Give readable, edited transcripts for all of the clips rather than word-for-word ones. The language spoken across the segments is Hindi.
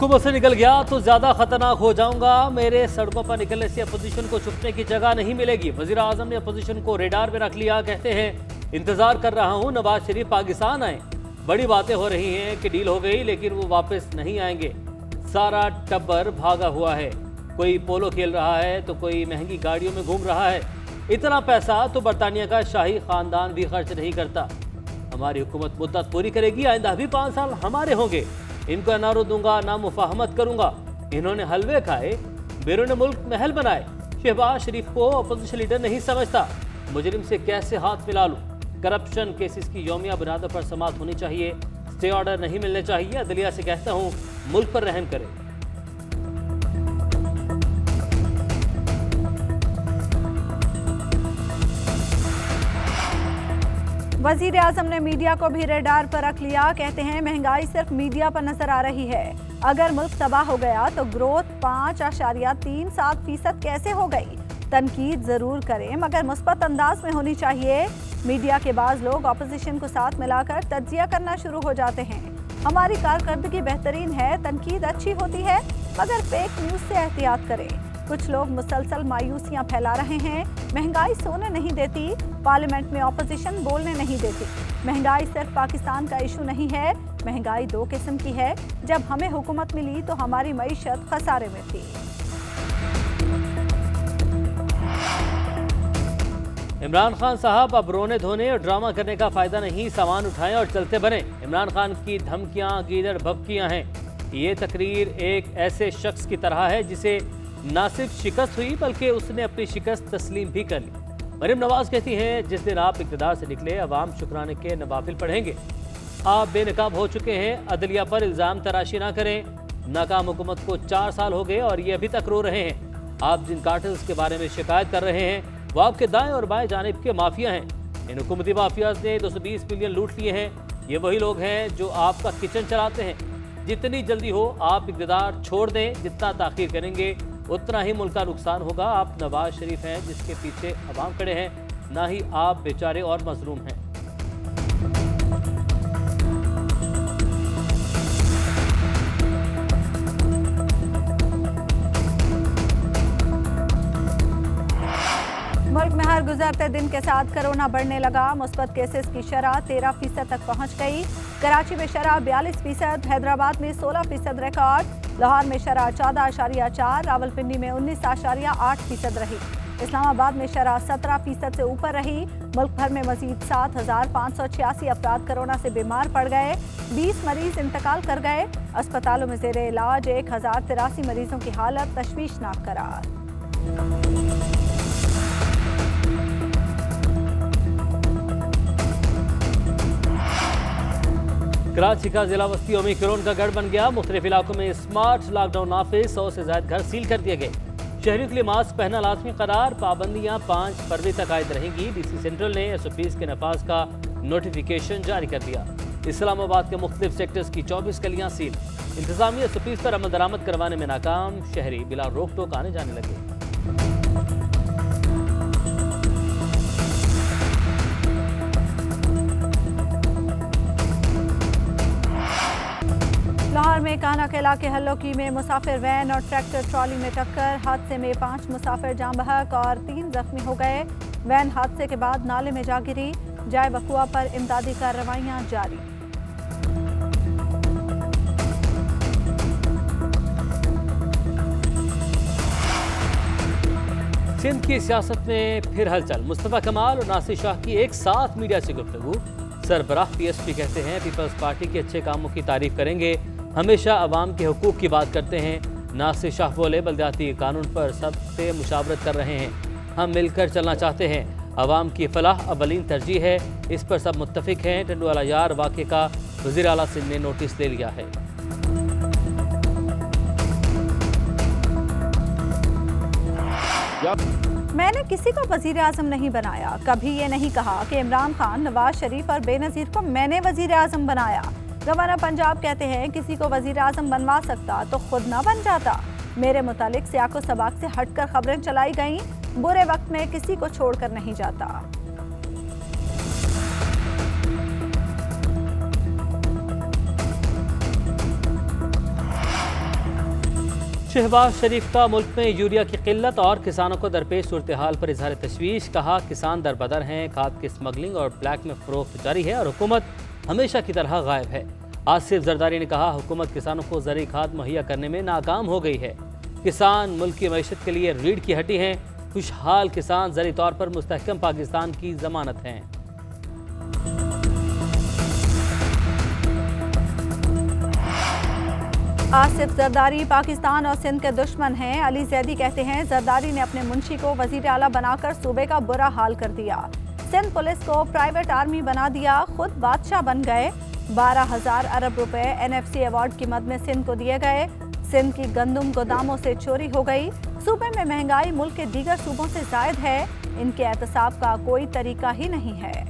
हुकूमत से निकल गया तो ज्यादा खतरनाक हो जाऊंगा। मेरे सड़कों पर निकलने से अपोजिशन को छुपने की जगह नहीं मिलेगी। वजीर आजम ने अपोजिशन को रेडार में रख लिया। कहते हैं इंतजार कर रहा हूं नवाज शरीफ पाकिस्तान आए। बड़ी बातें हो रही हैं कि डील हो गई लेकिन वो वापस नहीं आएंगे। सारा टब्बर भागा हुआ है। कोई पोलो खेल रहा है तो कोई महंगी गाड़ियों में घूम रहा है। इतना पैसा तो बरतानिया का शाही खानदान भी खर्च नहीं करता। हमारी हुकूमत मुद्दत पूरी करेगी। आइंदा भी 5 साल हमारे होंगे। इनको ना रो दूंगा ना मुफाहमत करूंगा। इन्होंने हलवे खाए, बैरून मुल्क महल बनाए। शहबाज शरीफ को अपोजिशन लीडर नहीं समझता। मुजरिम से कैसे हाथ मिला लूं। करप्शन केसेस की यौमिया बुनियादों पर समाअत होनी चाहिए। स्टे ऑर्डर नहीं मिलने चाहिए। अदलिया से कहता हूं मुल्क पर रहम करें। वजीर आजम ने मीडिया को भी रेडार पर रख लिया। कहते हैं महंगाई सिर्फ मीडिया पर नजर आ रही है। अगर मुल्क तबाह हो गया तो ग्रोथ 5.37% कैसे हो गई। तनकीद जरूर करें मगर मुस्बत अंदाज में होनी चाहिए। मीडिया के बाज लोग अपोजिशन को साथ मिलाकर तज्जिया करना शुरू हो जाते हैं। हमारी कारकर्दगी बेहतरीन है, तनकीद अच्छी होती है मगर फेक न्यूज से एहतियात करें। कुछ लोग मुसलसल मायूसियां फैला रहे हैं। महंगाई सोने नहीं देती, पार्लियामेंट में ऑपोजिशन बोलने नहीं देती। महंगाई सिर्फ पाकिस्तान का इशू नहीं है। महंगाई 2 किस्म की है। जब हमें हुकूमत मिली तो हमारी मईशत खसारे में थी। इमरान खान साहब अब रोने धोने और ड्रामा करने का फायदा नहीं। सामान उठाएं और चलते बने। इमरान खान की धमकियां गीदड़ भभकियां हैं। ये तकरीर एक ऐसे शख्स की तरह है जिसे ना सिर्फ शिकस्त हुई बल्कि उसने अपनी शिकस्त तस्लीम भी कर ली। मरीम नवाज कहती हैं जिस दिन आप इक़्तिदार से निकले अवाम शुक्राने के नवाफिल पढ़ेंगे। आप बेनकाब हो चुके हैं। अदलिया पर इल्ज़ाम तराशी ना करें। नाकाम हुकूमत को 4 साल हो गए और ये अभी तक रो रहे हैं। आप जिन कार्टल्स के बारे में शिकायत कर रहे हैं वो आपके दाएं और बाएं जानिब के माफिया हैं। इन हुकूमती माफियाज ने 220 बिलियन लूट लिए हैं। ये वही लोग हैं जो आपका किचन चलाते हैं। जितनी जल्दी हो आप इक़्तिदार छोड़ दें। जितना ताख़ीर करेंगे उतना ही मुल्क का नुकसान होगा। आप नवाज शरीफ हैं जिसके पीछे अवाम खड़े हैं, ना ही आप बेचारे और मजलूम हैं। मुल्क में हर गुजरते दिन के साथ कोरोना बढ़ने लगा। मुस्बत केसेस की शरह 13% तक पहुंच गई। कराची में शरह 42%, हैदराबाद में 16% रिकॉर्ड। लाहौर में शरह 14.4, रावलपिंडी में 19.8% रही। इस्लामाबाद में शरह 17% से ऊपर रही। मुल्क भर में मजीद 7,586 अफराद कोरोना से बीमार पड़ गए। 20 मरीज इंतकाल कर गए। अस्पतालों में ज़ेरे इलाज 1083 मरीजों की हालत तशवीशनाक करार। कराची का जिला बस्ती ओमिक्रॉन का गढ़ बन गया। मुख्तलिफ इलाकों में स्मार्ट लॉकडाउन नाफिज, 100 से ज्यादा घर सील कर दिए गए। शहरियों के लिए मास्क पहनना लाजमी करार। पाबंदियां 5 फरवरी तक आयद रहेंगी। डीसी सेंट्रल ने SOPs के नफाज का नोटिफिकेशन जारी कर दिया। इस्लामाबाद के मुख्तलिफ सेक्टर्स की 24 गलियां सील। इंतजामिया SOPs पर अमल दरामद करवाने में नाकाम। शहरी बिला रोक टोक आने जाने लगे। लाहौर में काना के इलाके हल्लोकी में मुसाफिर वैन और ट्रैक्टर ट्रॉली में टक्कर। हादसे में 5 मुसाफिर जाँ बहक और 3 जख्मी हो गए। वैन हादसे के बाद नाले में जा गिरी। जाए वकुआ पर इमदादी कार्रवाइयां जारी। सिंध की सियासत में फिर हलचल। मुस्तफा कमाल और नासिर शाह की एक साथ मीडिया से गुफ्तगू। सरबराह PSP कहते हैं पीपल्स पार्टी के अच्छे कामों की तारीफ करेंगे। हमेशा अवाम के हुकूक की बात करते हैं। नासिर शाह बोले बल्दियाती कानून पर सबसे मुशावरत कर रहे हैं। हम मिलकर चलना चाहते हैं। अवाम की फलाह अवलीन तरजीह है। इस पर सब मुत्तफिक हैं। टंडवाला यार वाक़े का वज़ीर आला सिंध ने नोटिस ले लिया है। मैंने किसी को वजीर आजम नहीं बनाया। कभी ये नहीं कहा कि इमरान खान, नवाज शरीफ और बेनज़ीर को मैंने वजीर आजम बनाया। गवर्नर पंजाब कहते हैं किसी को वजीर आजम बनवा सकता तो खुद ना बन जाता। मेरे मुतालिक सियाको सबाक से हटकर खबरें चलाई गईं। बुरे वक्त में किसी को छोड़कर नहीं जाता। शहबाज शरीफ का मुल्क में यूरिया की किल्लत और किसानों को दरपेश सूरत हाल पर इजहार तशवीश। कहा, किसान दरबदर हैं, खाद की स्मगलिंग और ब्लैक में फरोख्त जारी है और हुकूमत हमेशा की तरह गायब है। आसिफ जरदारी ने कहा, हुकूमत किसानों को ज़रूरी खाद मुहैया करने में नाकाम हो गई है। किसान मुल्क की मईशत के लिए रीढ़ की हड्डी हैं। खुशहाल किसान ज़रूरी तौर पर मुस्तहकम पाकिस्तान की जमानत हैं। आसिफ जरदारी पाकिस्तान और सिंध के दुश्मन हैं। अली जैदी कहते हैं, जरदारी ने अपने मुंशी को वजीर आला बनाकर सूबे का बुरा हाल कर दिया। सिंध पुलिस को प्राइवेट आर्मी बना दिया, खुद बादशाह बन गए। 12,000 अरब रुपए NFC अवार्ड की मद में सिंध को दिए गए। सिंध की गंदुम गोदामों से चोरी हो गई। सूबे में महंगाई मुल्क के दीगर सूबों से जायद है। इनके एहतसाब का कोई तरीका ही नहीं है।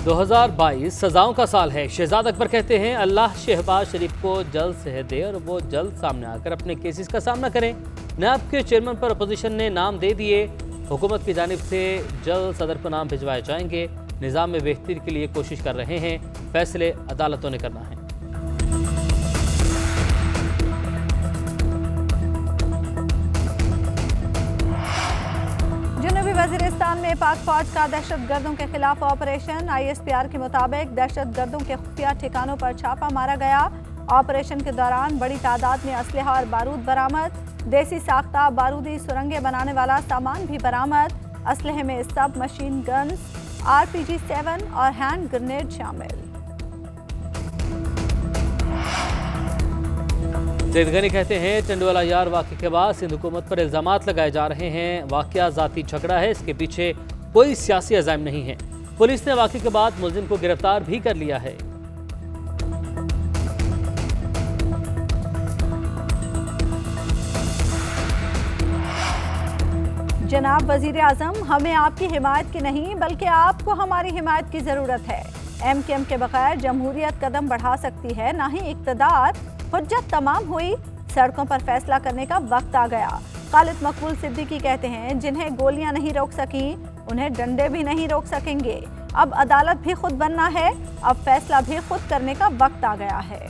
2022 सजाओं का साल है। शहजाद अकबर कहते हैं, अल्लाह शहबाज शरीफ को जल्द सेहत दे और वो जल्द सामने आकर अपने केसेस का सामना करें। नैब के चेयरमैन पर अपोजिशन ने नाम दे दिए। हुकूमत की जानिब से जल्द सदर को नाम भिजवाए जाएंगे। निज़ाम में बेहतरी के लिए कोशिश कर रहे हैं। फैसले अदालतों ने करना है। जनूबी वजीरिस्तान में पाक फौज का दहशत गर्दों के खिलाफ ऑपरेशन। ISPR के मुताबिक दहशत गर्दों के खुफिया ठिकानों पर छापा मारा गया। ऑपरेशन के दौरान बड़ी तादाद में असलहा और बारूद बरामद। देसी साख्ता बारूदी सुरंगें बनाने वाला सामान भी बरामद। असलहे में सब मशीन गन्स, RPG-7 और हैंड ग्रेनेड शामिल। ज़ैद गनी कहते हैं, टंडवाला यार वाक़े के बाद सिंध हुकूमत पर इल्ज़ामात लगाए जा रहे हैं। वाक़या ज़ाती झगड़ा है, इसके पीछे कोई सियासी अज़ाइम नहीं है। पुलिस ने वाक़े के बाद मुलजिम को गिरफ्तार भी कर लिया है। जनाब वज़ीर आज़म, हमें आपकी हिमायत की नहीं बल्कि आपको हमारी हिमायत की ज़रूरत है। MKM के बगैर जमहूरियत कदम बढ़ा सकती है, ना ही इक़्तिदार। हुज्जत तमाम हुई, सड़कों पर फैसला करने का वक्त आ गया। खालिद मकबूल सिद्दीकी कहते हैं, जिन्हें गोलियां नहीं रोक सकी उन्हें डंडे भी नहीं रोक सकेंगे। अब अदालत भी खुद बनना है, अब फैसला भी खुद करने का वक्त आ गया है।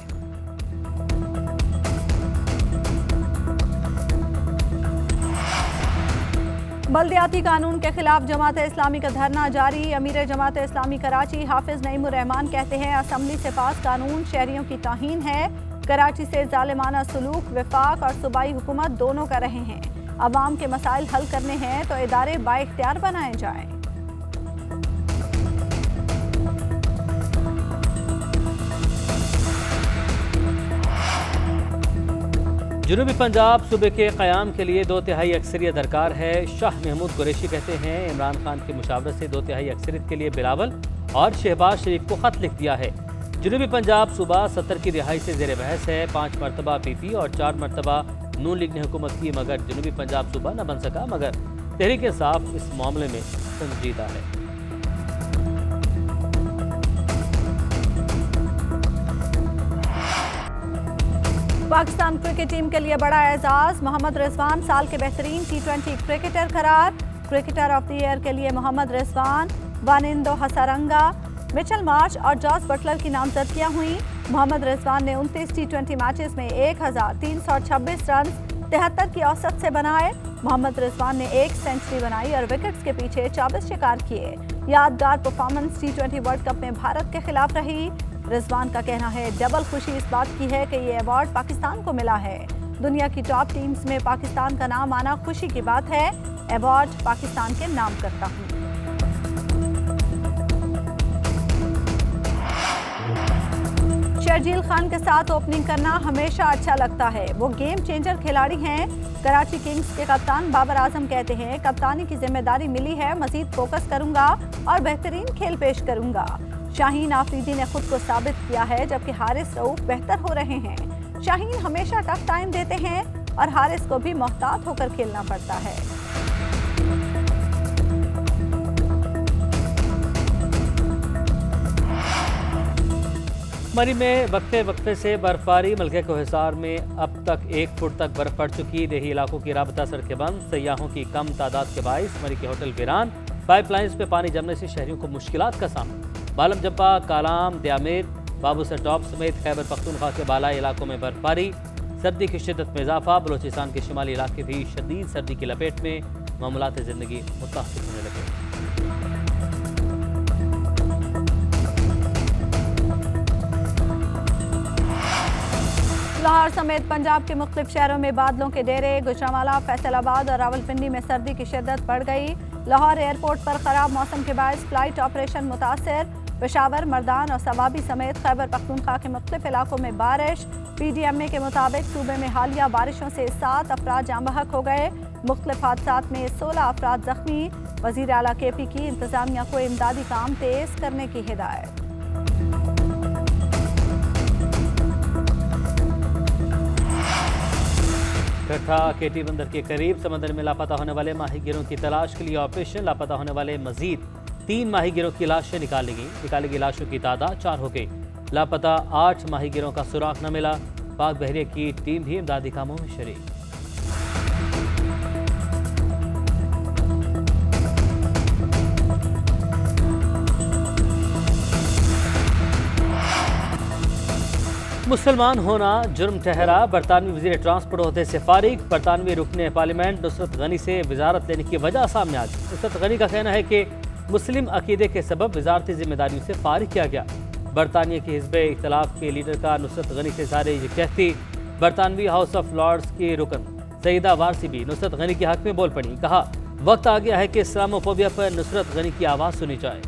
बल्दियाती कानून के खिलाफ जमात इस्लामी का धरना जारी। अमीर जमात इस्लामी कराची हाफिज नईमुर रहमान कहते हैं, असम्बली से पास कानून शहरियों की तौहीन है। कराची से जालिमाना सलूक वफाक और सूबाई हुकूमत दोनों कर रहे हैं। अवाम के मसाइल हल करने हैं तो इदारे बाइख्तियार बनाए जाएं। जनूबी पंजाब सूबे के क़याम के लिए 2/3 अक्सरियत दरकार है। शाह महमूद कुरैशी कहते हैं, इमरान खान की मुशावरत से 2/3 अक्सरियत के लिए बिलावल और शहबाज शरीफ को खत लिख दिया है। जनूबी पंजाब सूबा 70 की रिहाई से ज़ेर बहस है। 5 मरतबा PP और 4 मरतबा नून लीग ने हुकूमत की, मगर जनूबी पंजाब सूबा न बन सका। मगर तहरीक इंसाफ इस मामले में संजीदा है। पाकिस्तान क्रिकेट टीम के लिए बड़ा एजाज। मोहम्मद रिजवान साल के बेहतरीन T20 क्रिकेटर करार। क्रिकेटर ऑफ द ईयर के लिए मोहम्मद रिजवान, वानिंदो हसारंगा, मिचेल मार्श और जॉस बटलर की नामजदगियां हुई। मोहम्मद रिजवान ने 29 T20 मैचेस में 1326 रन 73 की औसत से बनाए। मोहम्मद रिजवान ने 1 सेंचुरी बनाई और विकेट्स के पीछे 24 शिकार किए। यादगार परफॉर्मेंस T20 वर्ल्ड कप में भारत के खिलाफ रही। रिजवान का कहना है, डबल खुशी इस बात की है कि ये अवार्ड पाकिस्तान को मिला है। दुनिया की टॉप टीम्स में पाकिस्तान का नाम आना खुशी की बात है। अवार्ड पाकिस्तान के नाम करता हूँ। शर्जील खान के साथ ओपनिंग करना हमेशा अच्छा लगता है। वो गेम चेंजर खिलाड़ी हैं। कराची किंग्स के कप्तान बाबर आजम कहते हैं, कप्तानी की जिम्मेदारी मिली है, मजीद फोकस करूंगा और बेहतरीन खेल पेश करूंगा। शाहीन आफरीदी ने खुद को साबित किया है, जबकि हारिस रऊफ बेहतर हो रहे हैं। शाहीन हमेशा टफ टाइम देते हैं और हारिस को भी मोहतात होकर खेलना पड़ता है। मरी में वक्फे वक्फे से बर्फबारी। मलके को हिसार में अब तक 1 फुट तक बर्फ पड़ चुकी। देही इलाकों की राबता सड़कें बंद। सयाहों की कम तादाद के बाइस मरी के होटल वीरान। पाइपलाइंस में पानी जमने से शहरियों को मुश्किलात का सामना। बालम जब्बा, कालाम, दयामेर, बाबूसर टॉप समेत खैबर पख्तूनख्वा के बालाई इलाकों में बर्फबारी। सर्दी की शिद्दत में इजाफा। बलोचिस्तान के शुमाली इलाके भी शदीद सर्दी की लपेट में। मामूलात ज़िंदगी मुतासिर होने लगे। लाहौर समेत पंजाब के मुख्तलिफ शहरों में बादलों के डेरे। गुजरांवाला, फैसलाबाद और रावलपिंडी में सर्दी की शिद्दत बढ़ गई। लाहौर एयरपोर्ट पर खराब मौसम के बायस फ्लाइट ऑपरेशन मुतासर। पेशावर, मर्दान और सवाबी समेत खैबर पख्तूनख्वा के मुख्तलिफ इलाकों में बारिश। PDMA के मुताबिक सूबे में हालिया बारिशों से 7 अफराद जाँ बहक हो गए। मुख्तलिफ हादसात में 16 अफराद जख्मी। वज़ीर आला KP की इंतजामिया को इमदादी काम तेज करने की हिदायत। कट्ठा KT बंदर के करीब समंदर में लापता होने वाले माहीगिरों की तलाश के लिए ऑपरेशन। लापता होने वाले मजीद 3 माहीगिरों की लाशें निकाली गई लाशों की तादाद 4 हो गई। लापता 8 माहीगिरों का सुराग न मिला। पाक बहरिया की टीम भी इमदादी कामों में शरीक। मुसलमान होना जुर्म ठहरा। बरतानवी वज़ीर ट्रांसपोर्ट ओहदे से फारिग। बरतानवी रुकने पार्लियामेंट नुसरत गनी से वजारत लेने की वजह सामने आ गई। नुसरत गनी का कहना है कि मुस्लिम अकीदे के सबब वजारती जिम्मेदारियों से फारिग किया गया। बरतानिया की हिज़्ब इख्तिलाफ के लीडर का नुसरत गनी से सारे ये कहती। बरतानवी हाउस ऑफ लॉर्ड्स की रुकन सईदा वारसी भी नुसरत गनी के हक में बोल पड़ी। कहा वक्त आ गया है कि इस्लामोफोबिया पर नुसरत गनी की आवाज़ सुनी जाए।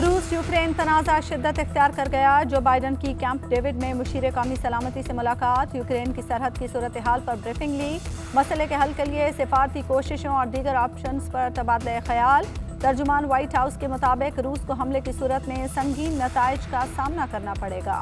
रूस यूक्रेन तनाज़ा शिद्दत इख्तियार कर गया। जो बाइडन की कैंप डेविड में मुशीर कौमी सलामती से मुलाकात। यूक्रेन की सरहद की सूरत हाल पर ब्रीफिंग ली। मसले के हल के लिए सिफारती कोशिशों और दीगर ऑप्शंस पर तबादला ख्याल। तर्जुमान व्हाइट हाउस के मुताबिक रूस को हमले की सूरत में संगीन नताइज का सामना करना पड़ेगा।